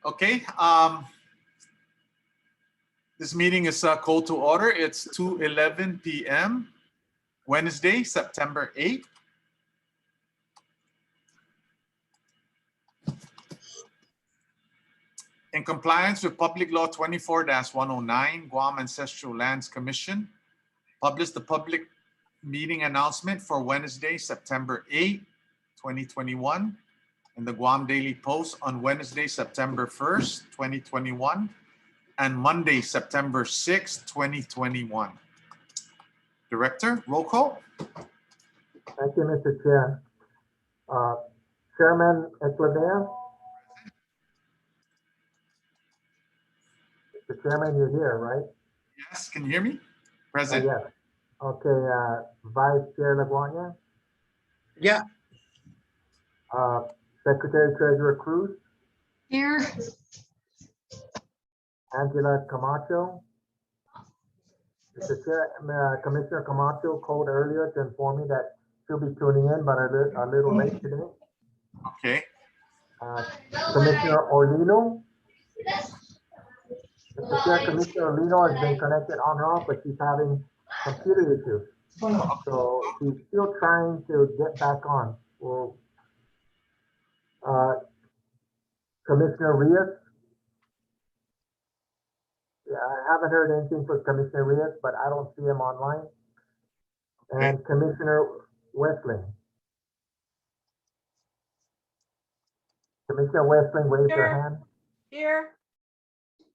Okay, this meeting is called to order. It's 2:11 p.m. Wednesday, September 8th. In compliance with Public Law 24-109, Guam Ancestral Lands Commission published the public meeting announcement for Wednesday, September 8, 2021, in the Guam Daily Post on Wednesday, September 1st, 2021, and Monday, September 6th, 2021. Director, roll call. Thank you, Mr. Chair. Chairman Eklabea. Mr. Chairman, you're here, right? Yes, can you hear me? Present. Yes. Okay, Vice Chair Laguardia. Yeah. Secretary Treasurer Cruz. Here. Angela Camacho. Mr. Chair, Commissioner Camacho called earlier to inform me that she'll be tuning in, but a little late today. Okay. Commissioner Orlino. Mr. Chair, Commissioner Orlino has been connected on and off, but she's having computer issues. So she's still trying to get back on. Well, Commissioner Rios. Yeah, I haven't heard anything from Commissioner Rios, but I don't see him online. And Commissioner Westling. Commissioner Westling, raise your hand. Here.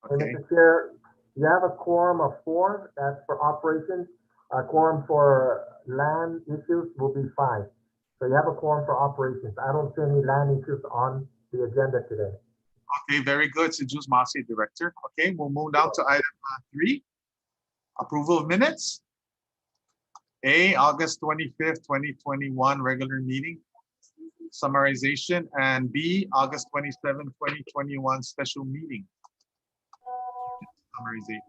And Okay. Mr. Chair, you have a quorum of 4. That's for operations. A quorum for land issues will be 5. So you have a quorum for operations. I don't see any land issues on the agenda today. Okay, very good. Sejus Masi, Director. Okay, we'll move down to item 3. Approval of minutes. A, August 25th, 2021, regular meeting summarization, and B, August 27th, 2021, special meeting summarization.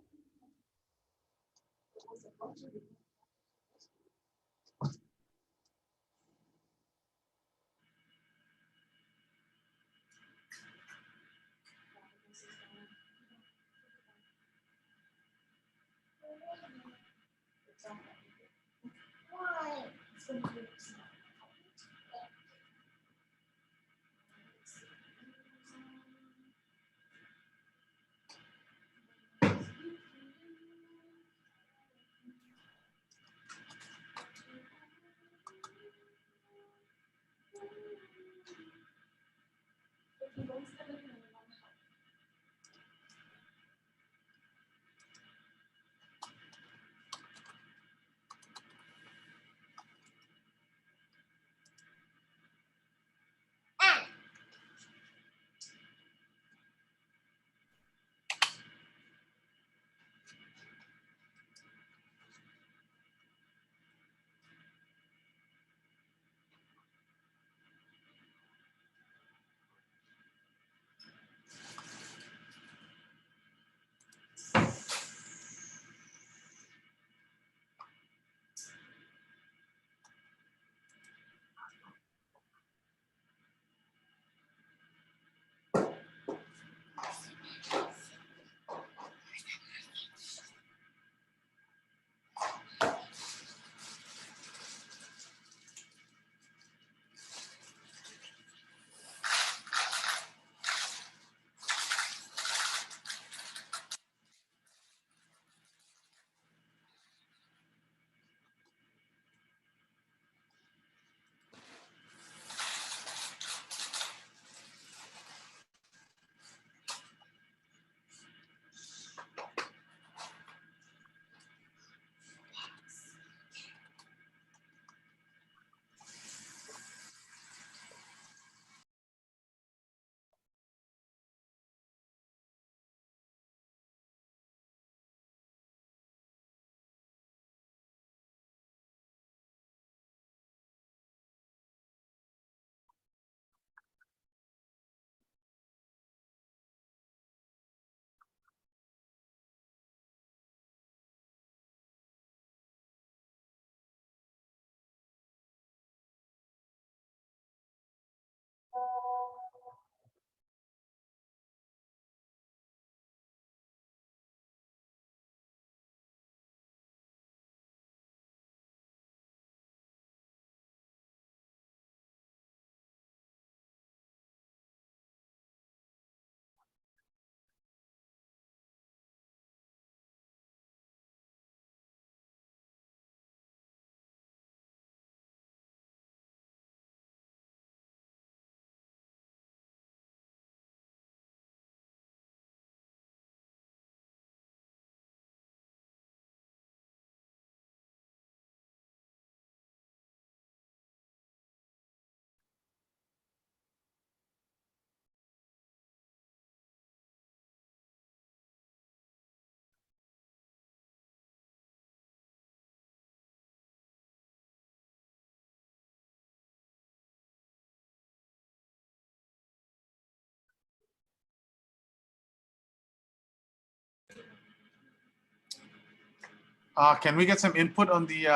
Can we get some input on the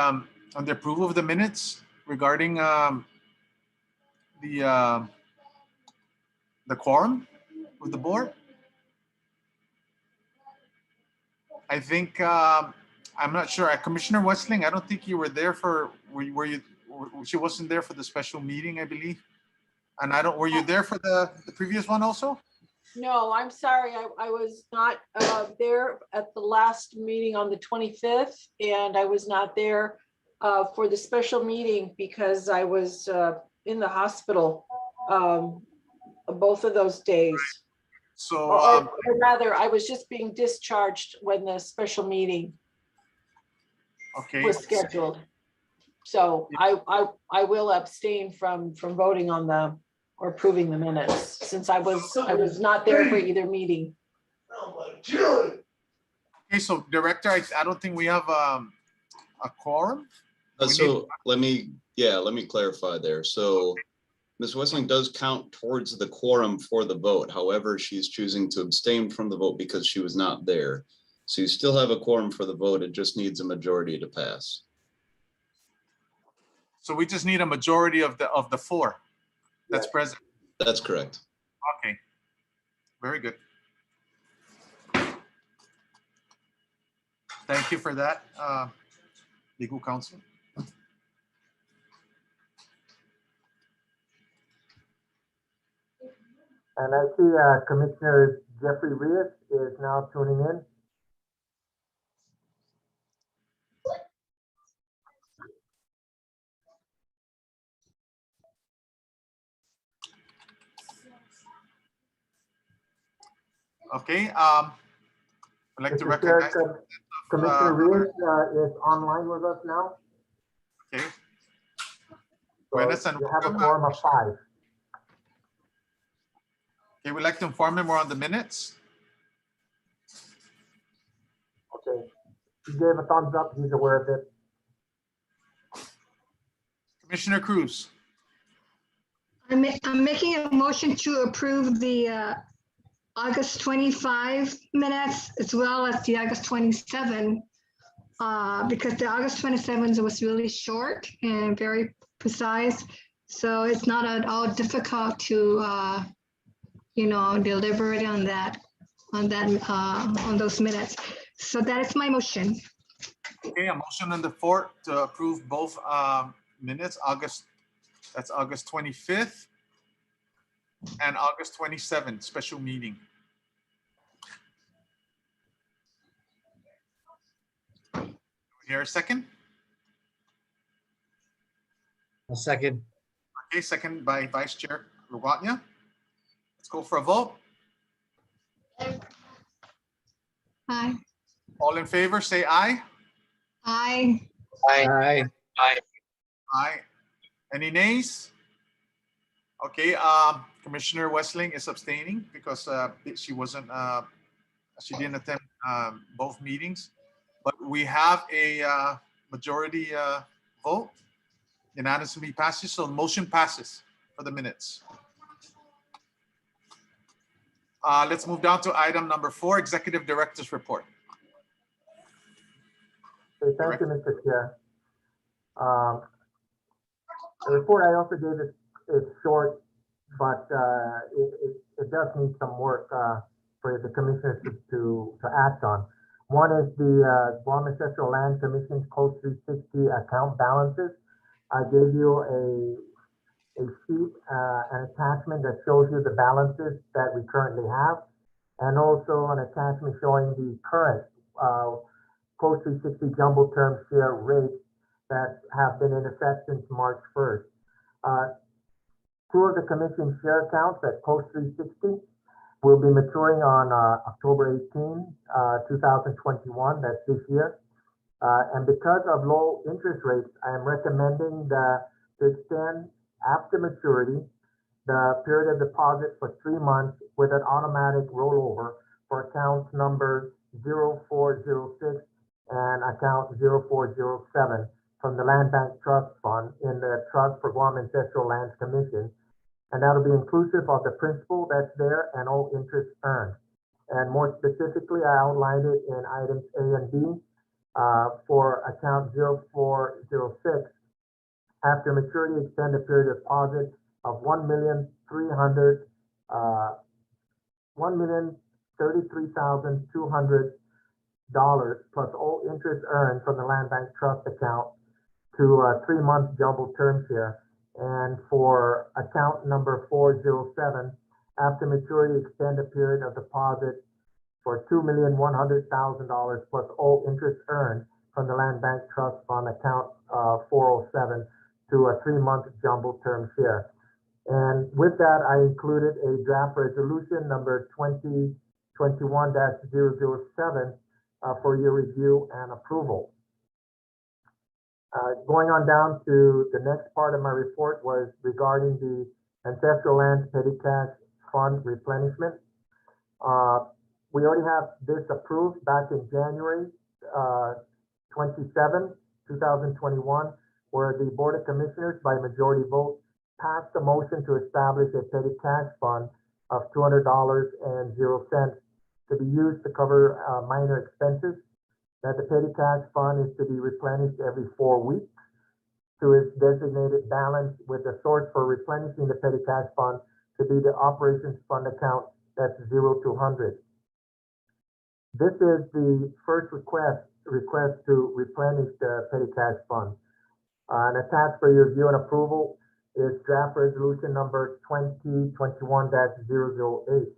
approval of the minutes regarding the quorum with the board? I think I'm not sure. Commissioner Westling, I don't think you were there for. Were you? She wasn't there for the special meeting, I believe. And I don't. Were you there for the previous one also? No, I'm sorry. I was not there at the last meeting on the 25th, and I was not there for the special meeting because I was in the hospital both of those days. So, Or rather, I was just being discharged when the special meeting okay. was scheduled. So I will abstain from voting on the or approving the minutes since I was not there for either meeting. Okay, so Director, I don't think we have a quorum. So let me clarify there. So Ms. Wessling does count towards the quorum for the vote. However, she's choosing to abstain from the vote because she was not there. So you still have a quorum for the vote. It just needs a majority to pass. So we just need a majority of the four that's present. That's correct. Okay, very good. Thank you for that, legal counsel. And I see Commissioner Jeffrey Reyes is now tuning in. Okay, I'd like to recognize. Commissioner Reyes is online with us now. Okay. So Buenas and you have a welcome. quorum of 5. Okay, we'd like to inform him we're on the minutes. Okay. He gave a thumbs up. He's aware of it. Commissioner Cruz. I'm making a motion to approve the August 25 minutes as well as the August 27 because the August 27 was really short and very precise. So it's not at all difficult to, deliberate on those minutes. So that is my motion. Okay, a motion on the floor to approve both minutes, that's August 25th and August 27th, special meeting. Here a second? A second. Okay, second by Vice Chair Rawatnia. Let's go for a vote. Aye. All in favor, say aye. Aye. Aye. Aye. Any nays? Okay, Commissioner Westling is abstaining because she wasn't, she didn't attend both meetings. But we have a majority vote. Unanimously passes, so the motion passes for the minutes. Let's move down to item number 4, Executive Director's Report. Okay, thank you, Mr. Chair. The report I also gave is short, but it does need some work for the commissioners to act on. One is the Guam Ancestral Land Commission Code 360 account balances. I gave you a sheet, an attachment that shows you the balances that we currently have, and also an attachment showing the current Code 360 jumbo term share rates that have been in effect since March 1st. Two of the commission share accounts at Code 360 will be maturing on October 18, 2021, that's this year. And because of low interest rates, I am recommending to extend after maturity the period of deposit for 3 months with an automatic rollover for accounts numbers 0406 and account 0407 from the Land Bank Trust Fund in the Trust for Guam Ancestral Lands Commission. And that'll be inclusive of the principal that's there and all interest earned. And more specifically, I outlined it in items A and B. for account 0406, after maturity, extend a period of deposit of $1,033,200 plus all interest earned from the Land Bank Trust account to a 3-month jumbo term share. And for account number 407, after maturity, extend a period of deposit for $2,100,000 plus all interest earned from the Land Bank Trust Fund account 407 to a 3-month jumbo term share. And with that, I included a draft resolution number 2021-007 for your review and approval. Going on down to the next part of my report was regarding the Ancestral Lands Petty Cash Fund replenishment. We already have this approved back in January 27, 2021, where the Board of Commissioners by majority vote passed a motion to establish a petty cash fund of $200.00 to be used to cover minor expenses. That the petty cash fund is to be replenished every 4 weeks to its designated balance, with the source for replenishing the petty cash fund to be the operations fund account that's 0 to 100. This is the first request to replenish the petty cash fund. And attached for your review and approval is draft resolution number 2021-008.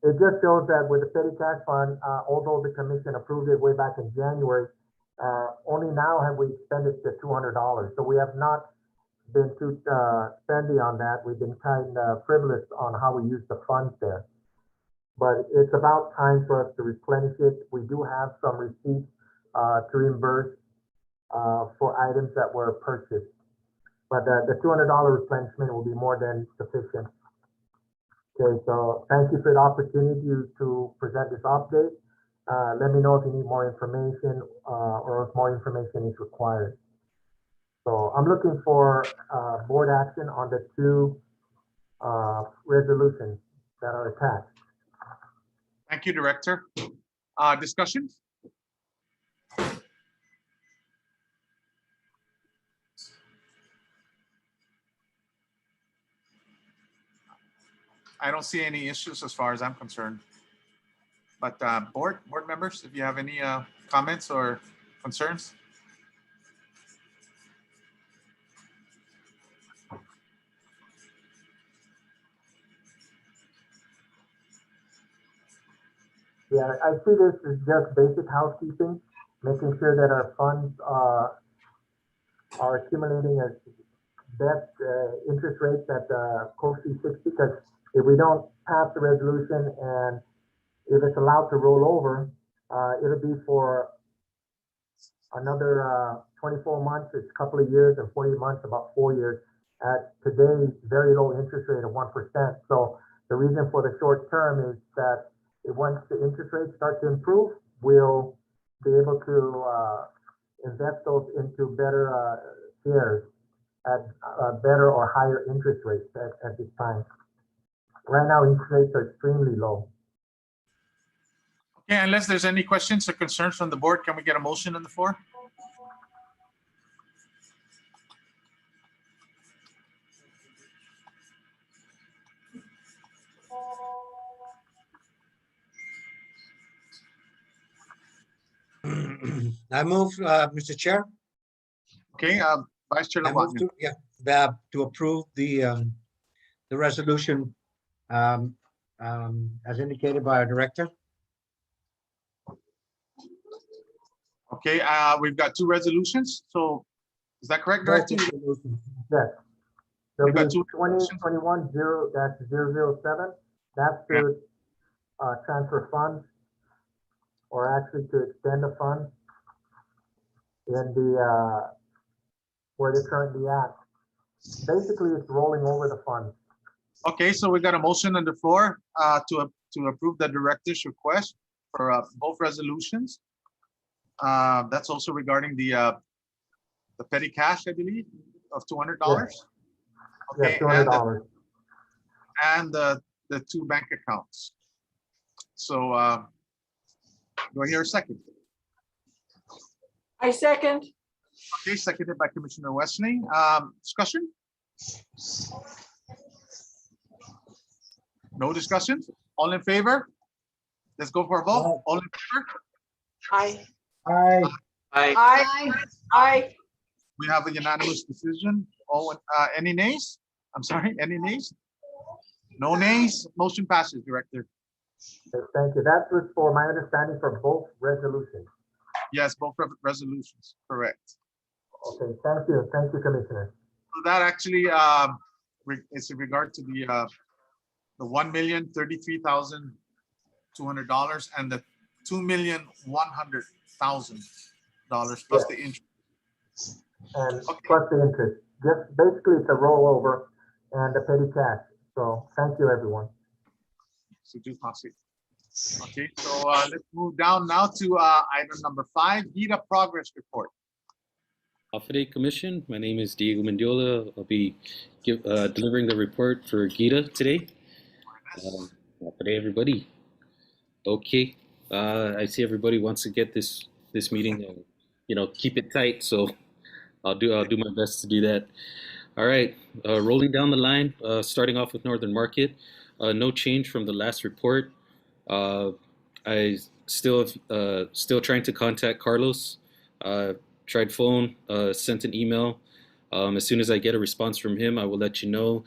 It just shows that with the petty cash fund, although the commission approved it way back in January, only now have we expended the $200. So we have not been too spendy on that. We've been kind of frivolous on how we use the funds there. But it's about time for us to replenish it. We do have some receipts to reimburse for items that were purchased. But the $200 replenishment will be more than sufficient. Okay, so thank you for the opportunity to present this update. Let me know if you need more information or if more information is required. So I'm looking for board action on the 2 resolutions that are attached. Thank you, Director. Discussion? I don't see any issues as far as I'm concerned. But board members, if you have any comments or concerns? Yeah, I see this as just basic housekeeping, making sure that our funds are accumulating at best interest rates at COSI 60, because if we don't pass the resolution and if it's allowed to roll over, it'll be for another 24 months, it's a couple of years, and 40 months, about 4 years, at today's very low interest rate of 1%. So the reason for the short term is that once the interest rates start to improve, we'll be able to invest those into better shares at better or higher interest rates at this time. Right now, interest rates are extremely low. Okay, unless there's any questions or concerns from the board, can we get a motion on the floor? I move, Mr. Chair. Okay, Vice Chair I move LaWagner. to approve the resolution as indicated by our director. Okay, we've got 2 resolutions. So is that correct, Director? Yes. We've There'll got be 2 resolutions. 2021-007. That's to transfer funds, or actually to extend the funds in the where they're currently at. Basically, it's rolling over the funds. Okay, so we got a motion on the floor to approve the director's request for both resolutions. That's also regarding the petty cash, I believe, of $200. Yes. Okay, Yeah, $200. and the 2 bank accounts. So do I hear a second? I second. Okay, seconded by Commissioner Westling. Discussion? No discussion? All in favor? Let's go for a vote. All in favor? Aye. Aye. Aye. Aye. Aye. We have a unanimous decision. Any nays? I'm sorry, any nays? No nays. Motion passes, Director. Okay, thank you. That was for my understanding for both resolutions. Yes, both resolutions, correct. Okay, thank you. Thank you, Commissioner. So that actually is in regard to the $1,033,200 and the $2,100,000 plus the interest. And Okay. plus the interest. Just basically it's a rollover and the petty cash. So thank you, everyone. So just pass it. Okay, so let's move down now to item number 5, GITA progress report. Day Commission. My name is Diego Mendiola. I'll be delivering the report for GITA today. Day, everybody. Okay, I see everybody wants to get this meeting, keep it tight. So I'll do my best to do that. All right, rolling down the line, starting off with Northern Market. No change from the last report. I still trying to contact Carlos. Tried phone, sent an email. As soon as I get a response from him, I will let you know.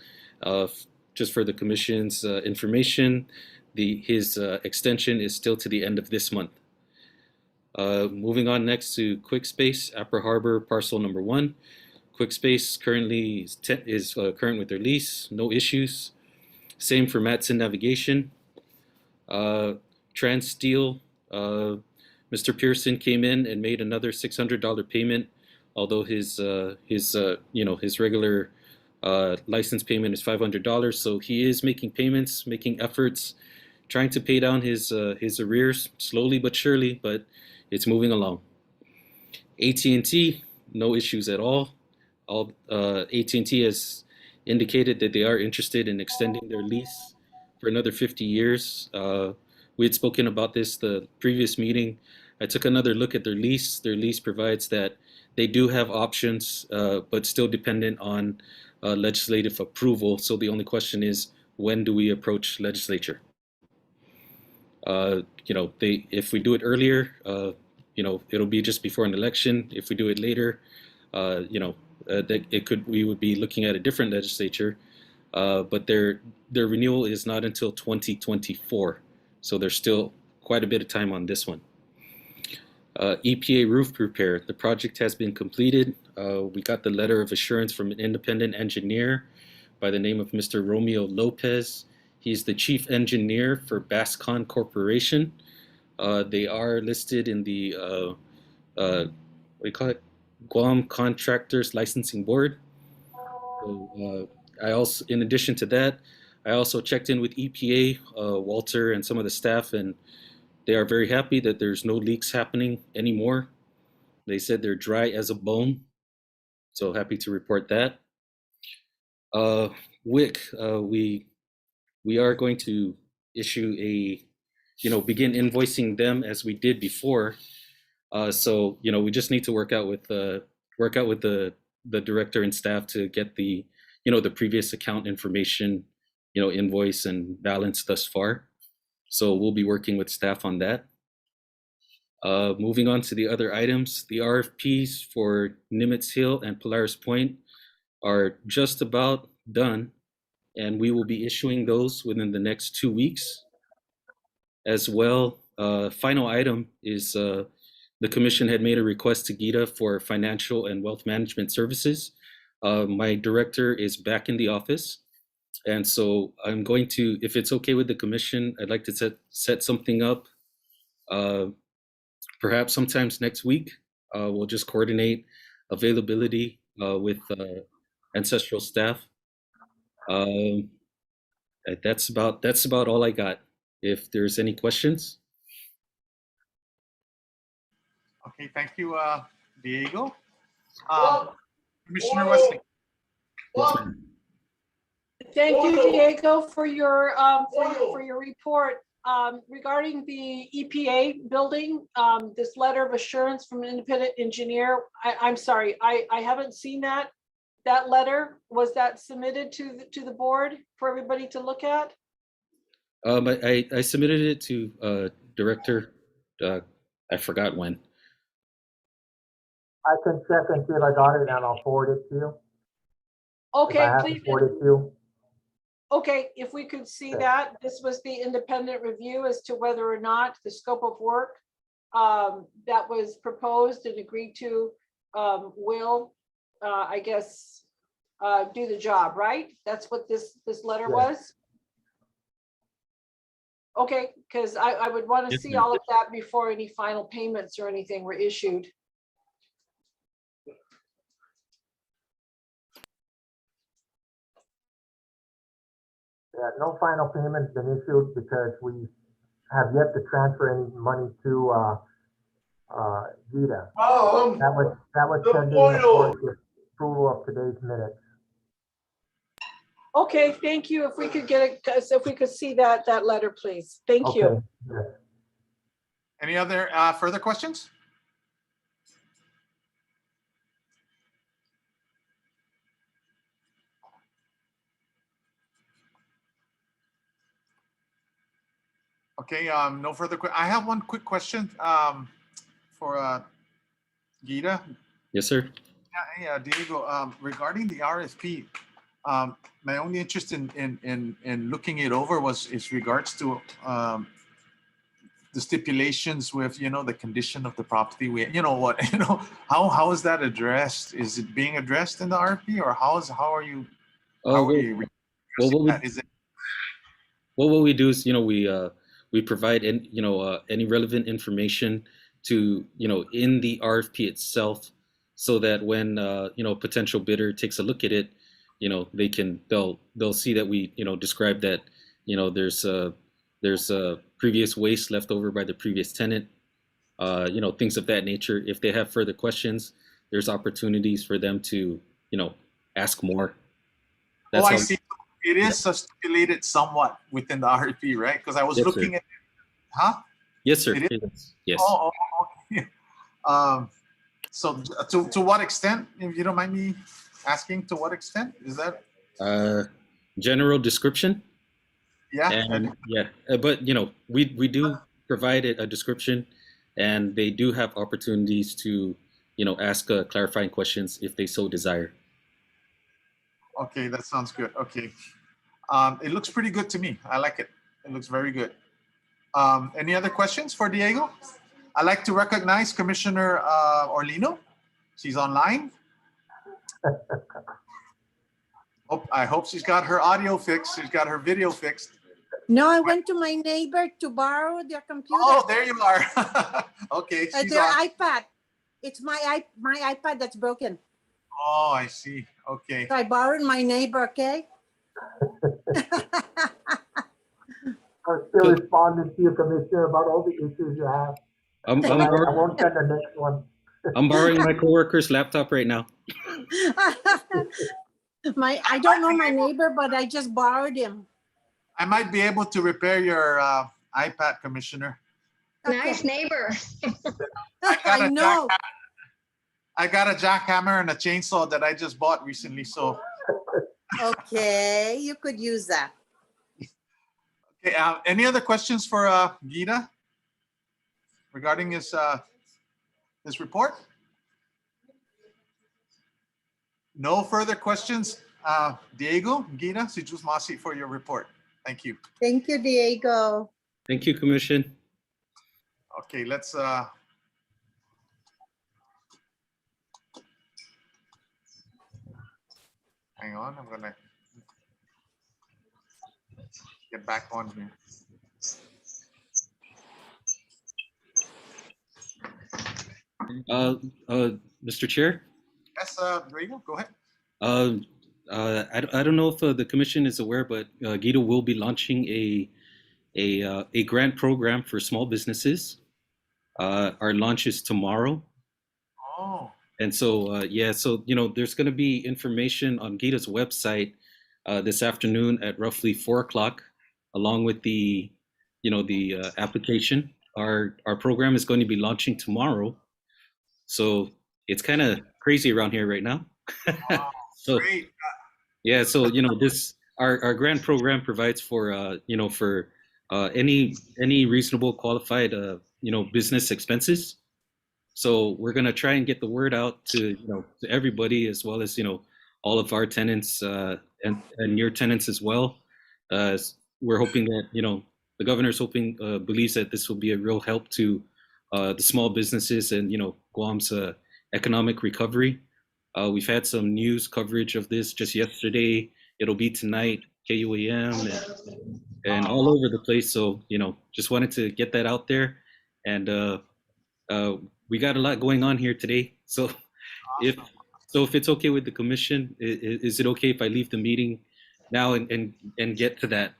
Just for the commission's information, his extension is still to the end of this month. Moving on next to QuickSpace, Upper Harbor parcel number 1. QuickSpace currently is current with their lease, no issues. Same for Matson Navigation. TransSteel, Mr. Pearson came in and made another $600 payment, although his regular license payment is $500. So he is making payments, making efforts, trying to pay down his arrears slowly but surely, but it's moving along. AT&T, no issues at all. AT&T has indicated that they are interested in extending their lease for another 50 years. We had spoken about this the previous meeting. I took another look at their lease. Their lease provides that they do have options, but still dependent on legislative approval. So the only question is, when do we approach legislature? If we do it earlier, it'll be just before an election. If we do it later, we would be looking at a different legislature. But their renewal is not until 2024. So there's still quite a bit of time on this one. EPA roof repair. The project has been completed. We got the letter of assurance from an independent engineer by the name of Mr. Romeo Lopez. He's the chief engineer for Bascon Corporation. They are listed in the Guam Contractors Licensing Board. So, in addition to that, I also checked in with EPA, Walter, and some of the staff, and they are very happy that there's no leaks happening anymore. They said they're dry as a bone. So happy to report that. WIC, we are going to issue begin invoicing them as we did before. So we just need to work out with the director and staff to get the previous account information, invoice and balance thus far. So we'll be working with staff on that. Moving on to the other items, the RFPs for Nimitz Hill and Polaris Point are just about done, and we will be issuing those within the next 2 weeks. As well, final item is the commission had made a request to GITA for financial and wealth management services. My director is back in the office. And so I'm going to, if it's okay with the commission, I'd like to set something up, perhaps sometimes next week. We'll just coordinate availability with ancestral staff. That's about all I got. If there's any questions. Okay, thank you, Diego. Commissioner Wesley. Thank you, Diego, for your report. regarding the EPA building, this letter of assurance from an independent engineer, I'm sorry, I haven't seen that letter. Was that submitted to the board for everybody to look at? I submitted it to Director, I forgot when. I can check and see if I got it and I'll forward it to you. If Okay, I have please. to forward it to you. Okay, if we could see that, this was the independent review as to whether or not the scope of work that was proposed and agreed to will, I guess, do the job, right? That's what this letter Yes. was? Okay, because I would want to Yes, see ma'am. all of that before any final payments or anything were issued. Yeah, no final payment's been issued because we have yet to transfer any money to Gita. That was pending, of course, the approval of today's minutes. Okay, thank you. If we could get it, if we could see that letter, please. Thank you. Okay, yes. Any other further questions? Okay, no further. I have one quick question for Gita. Yes, sir. Yeah, Diego, regarding the RFP, my only interest in looking it over is regards to the stipulations with, the condition of the property. How is that addressed? Is it being addressed in the RFP, or how are you? How are you well, addressing that? Is it? Well, what we do is, we provide, any relevant information to, in the RFP itself, so that when, potential bidder takes a look at it, they'll see that we, describe that, there's a previous waste left over by the previous tenant, things of that nature. If they have further questions, there's opportunities for them to, ask more. Oh, I see. It is stipulated somewhat within the RFP, right? Because I was Yes, looking sir. at, huh? Yes, sir. It is? Yes. Oh, okay. So to what extent, if you don't mind me asking, to what extent is that? General description. Yeah. And but we do provide a description, and they do have opportunities to ask clarifying questions if they so desire. Okay, that sounds good. Okay. It looks pretty good to me. I like it. It looks very good. Any other questions for Diego? I'd like to recognize Commissioner Orlino. She's online. I hope she's got her audio fixed. She's got her video fixed. No, I went to my neighbor to borrow their computer. Oh, there you are. Okay. She's their on. iPad. It's my iPad that's broken. Oh, I see. Okay. So I borrowed my neighbor, okay? I'm still responding to you, Commissioner, about all the issues you have. I'm I won't send the next one. I'm borrowing my coworker's laptop right now. I don't know my neighbor, but I just borrowed him. I might be able to repair your iPad, Commissioner. Nice neighbor. I know. I got a jackhammer and a chainsaw that I just bought recently. So, Okay, you could use that. okay. Any other questions for Gita regarding this report? No further questions. Diego, Gita, si Diyos masi for your report. Thank you. Thank you, Diego. Thank you, Commission. Okay, let's hang on. I'm gonna get back on here. Mr. Chair. Yes, Diego, go ahead. I don't know if the Commission is aware, but Gita will be launching a grant program for small businesses. Our launch is tomorrow. Oh, And so, there's going to be information on Gita's website this afternoon at roughly 4 o'clock, along with the the application. Our program is going to be launching tomorrow, so it's kind of crazy around here right now. So Great. yeah, so this our grant program provides for for any reasonable qualified business expenses. So we're gonna try and get the word out to to everybody, as well as all of our tenants and your tenants as well. We're hoping that the governor's hoping believes that this will be a real help to the small businesses and Guam's economic recovery. We've had some news coverage of this just yesterday. It'll be tonight, KUAM and all over the place. So just wanted to get that out there, and we got a lot going on here today. So if it's okay with the commission, is it okay if I leave the meeting now and get to that?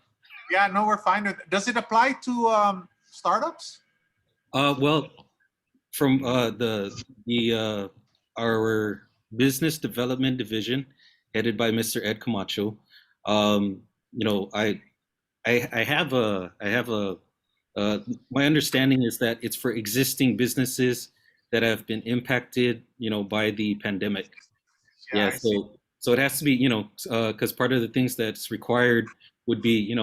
Yeah, no, we're fine with it. Does it apply to startups? Well, from our business development division, headed by Mr. Ed Camacho, I have a my understanding is that it's for existing businesses that have been impacted, by the pandemic. Yeah, Yeah, I see. so it has to be, because part of the things that's required would be,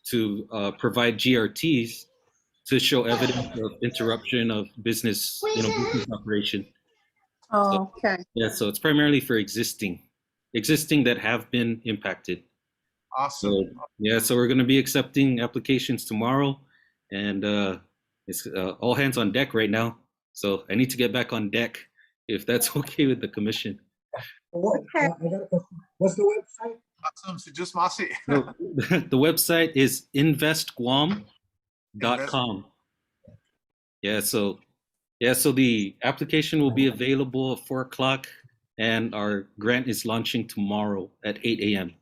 to provide GRTs to show evidence of interruption of business, business operation. So, Oh, okay. yeah, so it's primarily for existing that have been impacted. Awesome. So yeah, so we're going to be accepting applications tomorrow, and it's all hands on deck right now. So I need to get back on deck if that's okay with the commission. Okay. I got a question. What's the website? Awesome. So just Masi. So, the website is investguam.com. Yeah, so the application will be available at 4 o'clock, and our grant is launching tomorrow at 8 a.m.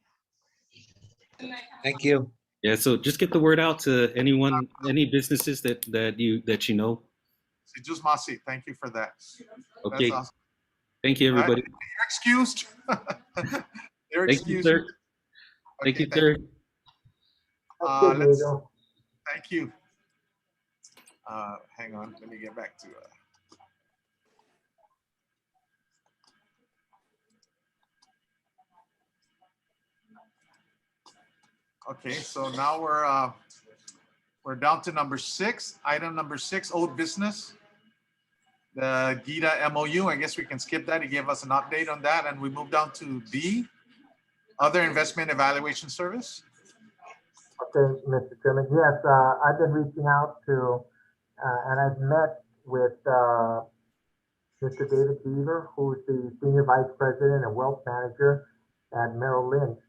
Thank you. Yeah, so just get the word out to any businesses that you know. So just Masi. Thank you for that. Okay. That's awesome. Than't you, everybody. You're excused. You're Thank you, excused. sir. Thank you, Okay, sir. Thank you. Hang on. Let me get back to. Okay, so now we're down to number 6. Item number 6, old business. The GITA MOU. I guess we can skip that. He gave us an update on that, and we move down to D, other investment evaluation service. Okay, Mr. Chairman. Yes, I've been reaching out to, and I've met with Mr. David Beaver, who's the Senior Vice President and Wealth Manager at Merrill Lynch.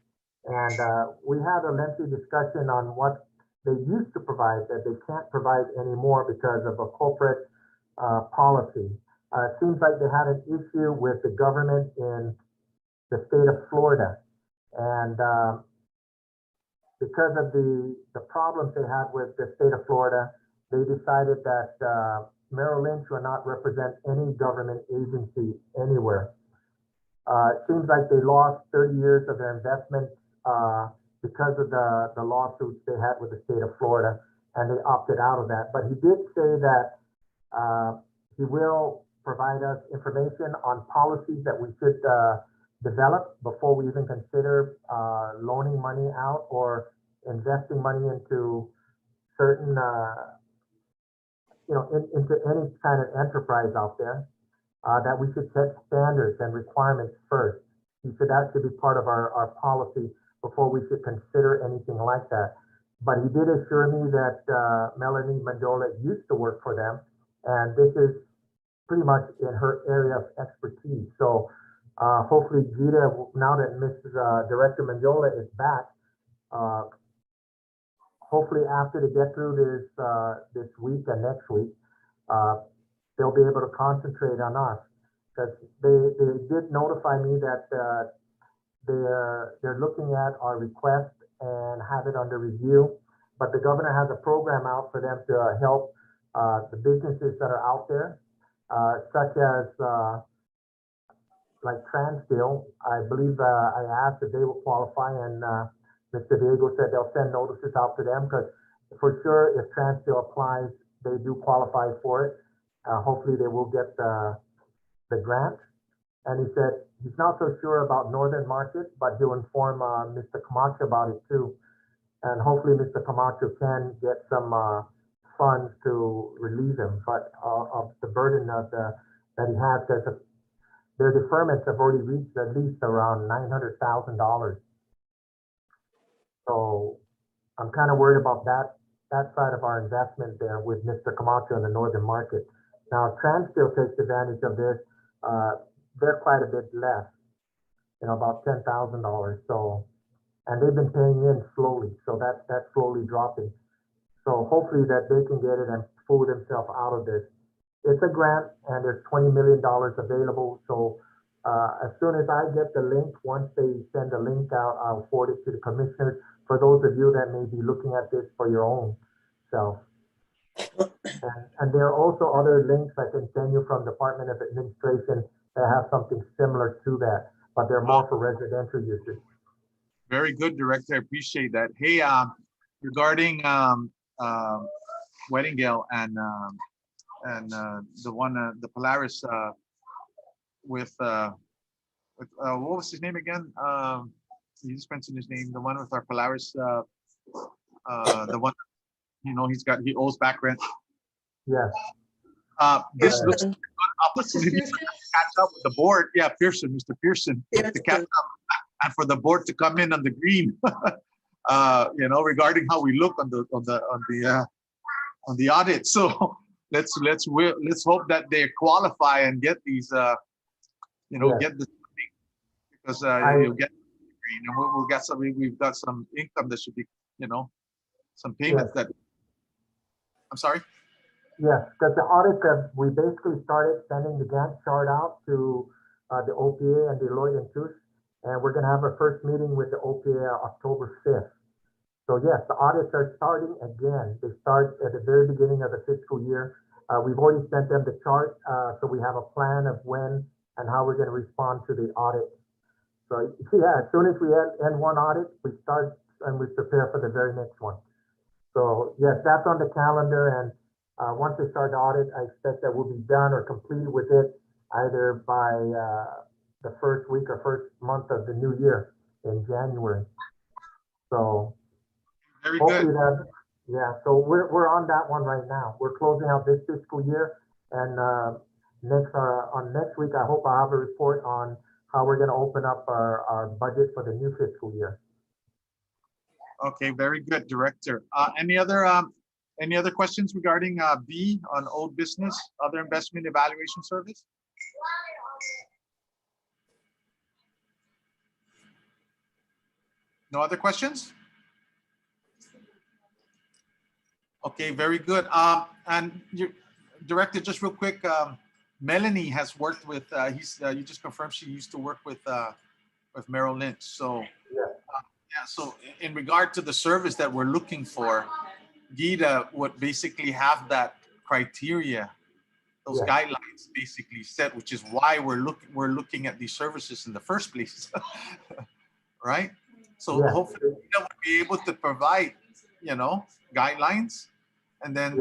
And we had a lengthy discussion on what they used to provide that they can't provide anymore because of a corporate policy. It seems like they had an issue with the government in the state of Florida. And because of the problems they had with the state of Florida, they decided that Merrill Lynch will not represent any government agency anywhere. It seems like they lost 30 years of their investment because of the lawsuits they had with the state of Florida, and they opted out of that. But he did say that he will provide us information on policies that we should develop before we even consider loaning money out or investing money into certain, into any kind of enterprise out there. That we should set standards and requirements first. He said that should be part of our policy before we should consider anything like that. But he did assure me that Melanie Mandola used to work for them, and this is pretty much in her area of expertise. So hopefully Gita, now that Mrs. Director Mandola is back, hopefully after they get through this week and next week, they'll be able to concentrate on us, because they did notify me that they're looking at our request and have it under review. But the governor has a program out for them to help the businesses that are out there, such as like Transdeal. I believe I asked if they will qualify, and Mr. Diego said they'll send notices out to them because for sure, if Transdale applies, they do qualify for it. Hopefully they will get the grant. And he said he's not so sure about Northern Market, but he'll inform Mr. Camacho about it too. And hopefully Mr. Camacho can get some funds to relieve him, but of the burden of that he has, because their deferments have already reached at least around $900,000. So I'm kind of worried about that side of our investment there with Mr. Camacho in the Northern Market. Now, Transdale takes advantage of this. They're quite a bit less, about $10,000. So, and they've been paying in slowly, so that's slowly dropping. So hopefully that they can get it and pull themselves out of this. It's a grant, and there's $20 million available. So as soon as I get the link, once they send the link out, I'll forward it to the commissioners. For those of you that may be looking at this for your own self. And there are also other links I can send you from Department of Administration that have something similar to that, but they're more for residential uses. Very good, Director. I appreciate that. Hey, regarding Weddingale and the one, the Polaris with what was his name again? You just mentioned his name. The one with our Polaris, the one, he owes back rent. Yes. This looks like a good opportunity to catch up with the board. Yeah, Pearson, Mr. Pearson, to catch up and for the board to come in on the green. Regarding how we look on the audit. So let's hope that they qualify and get these get this because you'll get green, and we'll get some. We've got some income that should be some payments that. I'm sorry. Yes, because the audit that we basically started sending the Gantt chart out to the OPA and Deloitte and Touche, and we're going to have our first meeting with the OPA October 5th. So yes, the audits are starting again. They start at the very beginning of the fiscal year. We've already sent them the chart, so we have a plan of when and how we're going to respond to the audit. So yeah, as soon as we end one audit, we start and we prepare for the very next one. So yes, that's on the calendar, and once they start the audit, I expect that we'll be done or completed with it either by the first week or first month of the new year in January. So very hopefully good. So we're on that one right now. We're closing out this fiscal year, and next week I hope I'll have a report on how we're going to open up our budget for the new fiscal year. Okay, very good, Director. Any other questions regarding B on old business, other investment evaluation service? No other questions? Okay, very good. And Director, just real quick, Melanie has worked with. You just confirmed she used to work with Merrill Lynch. So yeah. So in regard to the service that we're looking for, Gita would basically have that criteria, those guidelines basically set, which is why we're looking at these services in the first place, right? So hopefully Gita would be able to provide, guidelines, and then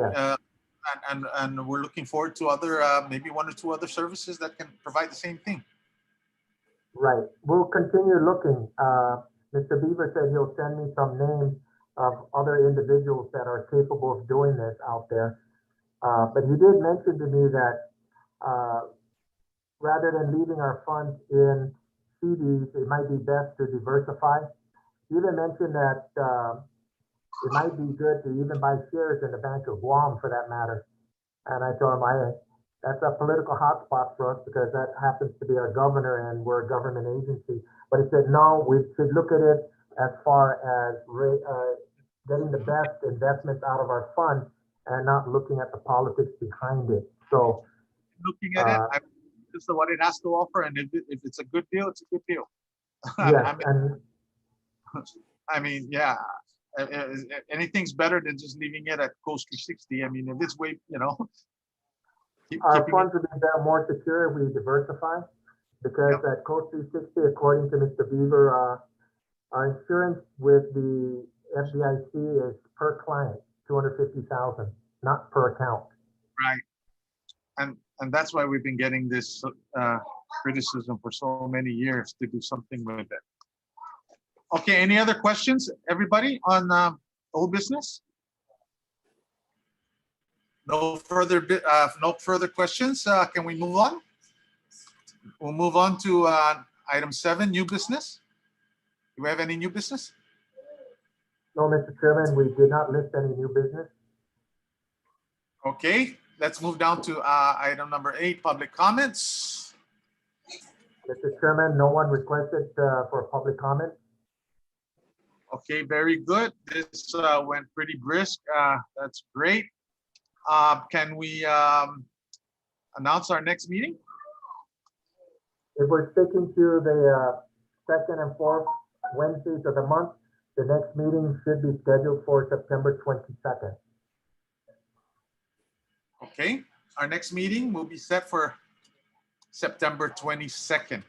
and we're looking forward to other maybe one or two other services that can provide the same thing. Right. We'll continue looking. Mr. Beaver said he'll send me some names of other individuals that are capable of doing this out there. But he did mention to me that rather than leaving our funds in CDs, it might be best to diversify. He even mentioned that it might be good to even buy shares in the Bank of Guam for that matter. And I told him, that's a political hotspot for us because that happens to be our governor and we're a government agency. But he said, no, we should look at it as far as getting the best investments out of our fund and not looking at the politics behind it. So looking at it, this is what it has to offer, and if it's a good deal, it's a good deal. Yeah, I mean, yeah, anything's better than just leaving it at Coast 360. I mean, in this way, our funds would be more secure if we diversify, because at Coast 360, according to Mr. Beaver, our insurance with the FDIC is per client. 250,000, not per account. Right. And that's why we've been getting this criticism for so many years to do something with it. Okay, any other questions, everybody, on old business? No further questions. Can we move on? We'll move on to item 7, new business. Do we have any new business? No, Mr. Chairman, we did not list any new business. Okay, let's move down to item number 8, public comments. Mr. Chairman, no one requested for public comment. Okay, very good. This went pretty brisk. That's great. Can we announce our next meeting? If we're sticking to the second and fourth Wednesdays of the month, the next meeting should be scheduled for September 22nd. Okay, our next meeting will be set for September 22nd.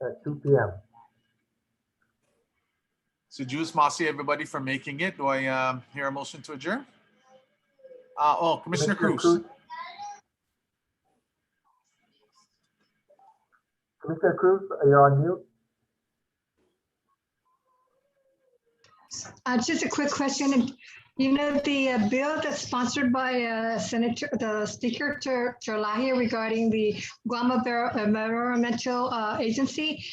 At 2 p.m. So Juice Masi, everybody for making it. Do I hear a motion to adjourn? Commissioner Cruz. Commissioner Cruz, you're on mute. Just a quick question. You know, the bill that's sponsored by Senator, the Speaker Terlaje regarding the Guam Environmental Agency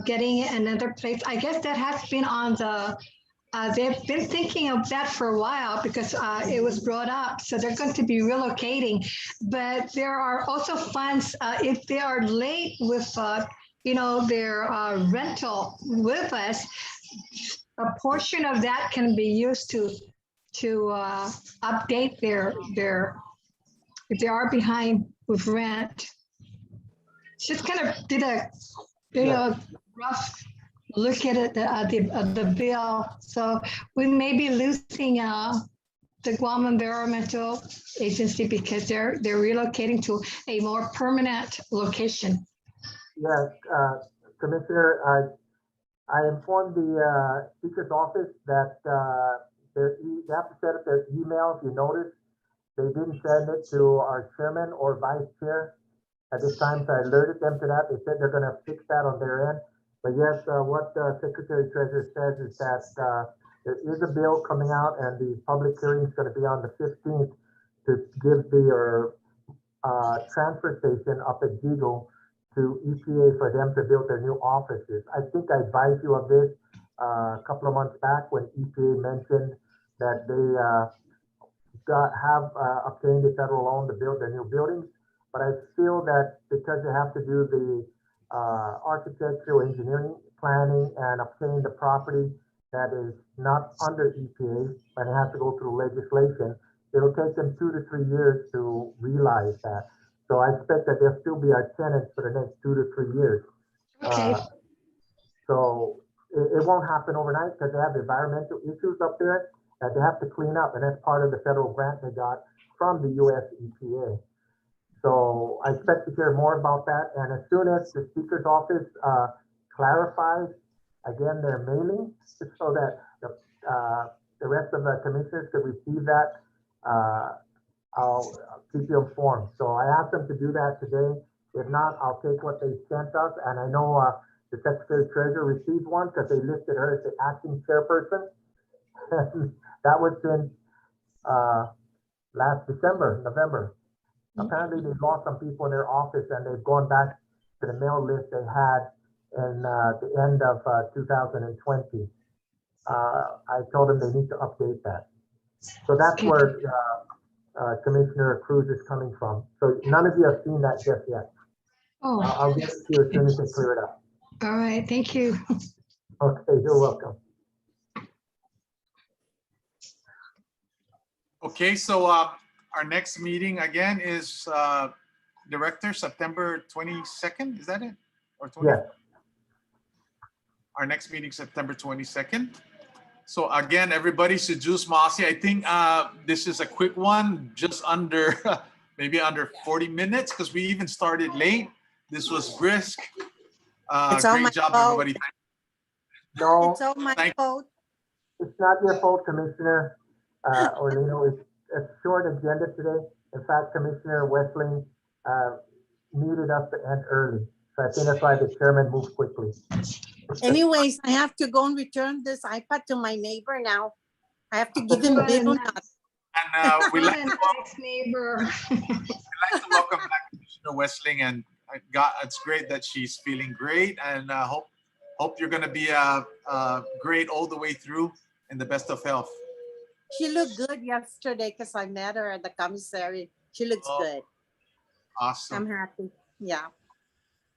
getting another place, I guess that has been on the, they've been thinking of that for a while because it was brought up. So they're going to be relocating. But there are also funds, if they are late with, you know, their rental with us, a portion of that can be used to update their if they are behind with rent. Just kind of did a rough look at it, the bill. So we may be losing the Guam Environmental Agency because they're relocating to a more permanent location. Yes, Commissioner, I informed the Speaker's office that they have to set up their email. If you notice, they didn't send it to our chairman or vice chair at this time, so I alerted them to that. They said they're going to fix that on their end. But yes, what the Secretary Treasurer says is that there is a bill coming out, and the public hearing is going to be on the 15th to give the transfer station up at Eagle to EPA for them to build their new offices. I think I advised you of this a couple of months back when EPA mentioned that they have obtained a federal loan to build their new buildings. But I feel that because they have to do the architectural engineering planning and obtain the property that is not under EPA and it has to go through legislation, it'll take them 2 to 3 years to realize that. So I expect that they'll still be our tenants for the next 2 to 3 years. Okay. So it won't happen overnight because they have environmental issues up there that they have to clean up, and that's part of the federal grant they got from the US EPA. So I expect to hear more about that. And as soon as the Speaker's office clarifies, again, their mailing, so that the rest of the commissioners could receive that, I'll keep you informed. So I asked them to do that today. If not, I'll take what they sent us. And I know the Secretary Treasurer received one because they listed her as the acting chairperson. That was in last November. Apparently they lost some people in their office and they've gone back to the mail list they had in the end of 2020. I told them they need to update that. So that's where Commissioner Cruz is coming from. So none of you have seen that just yet. Oh, I'll get to you as soon as they clear it up. all right. Thank you. Okay, you're welcome. Okay, so our next meeting again is Director, September 22nd, is that it? Or 20th? Yes. Our next meeting, September 22nd. So again, everybody, Juice Masi, I think this is a quick one, just under, maybe under 40 minutes, because we even started late. This was brisk. It's all my Great job, fault. everybody. No, It's all my Thank- fault. It's not your fault, Commissioner, Orlino. It's a short agenda today. In fact, Commissioner Westling, needed us to end early. So I think that's why the chairman moved quickly. Anyways, I have to go and return this iPad to my neighbor now. I have to give him What a donuts. And we What like a to nice neighbor. welcome back Commissioner Westling, and it's great that she's feeling great, and hope you're gonna be great all the way through, in the best of health. She looked good yesterday because I met her at the commissary. She looks Oh, good. I'm Awesome. happy. Yeah.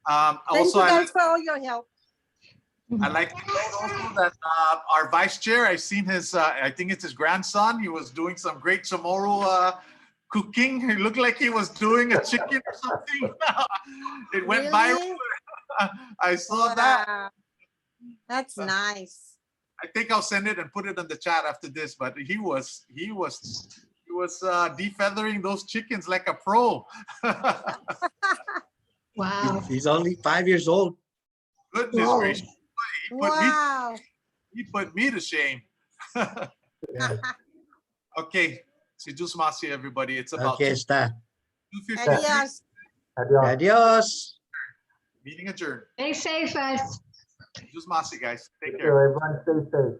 Thank Thank you guys for all your help. I like to note also that our vice chair, I've seen his, I think it's his grandson. He was doing some great tomorrow cooking. He looked like he was doing a chicken or something. It went viral. Really? I saw that. Wow. That's nice. I think I'll send it and put it in the chat after this. But he was defeathering those chickens like a pro. Wow. He's only 5 years old. Goodness Whoa. gracious! Wow. He put me to shame. Okay, si Diyos Masi, everybody. It's about Okay, está. 2:53. Adios. Adios. Adios. Meeting adjourned. Stay safe, guys. Diyos Masi, guys. Take Thank care. you. Everyone stay safe.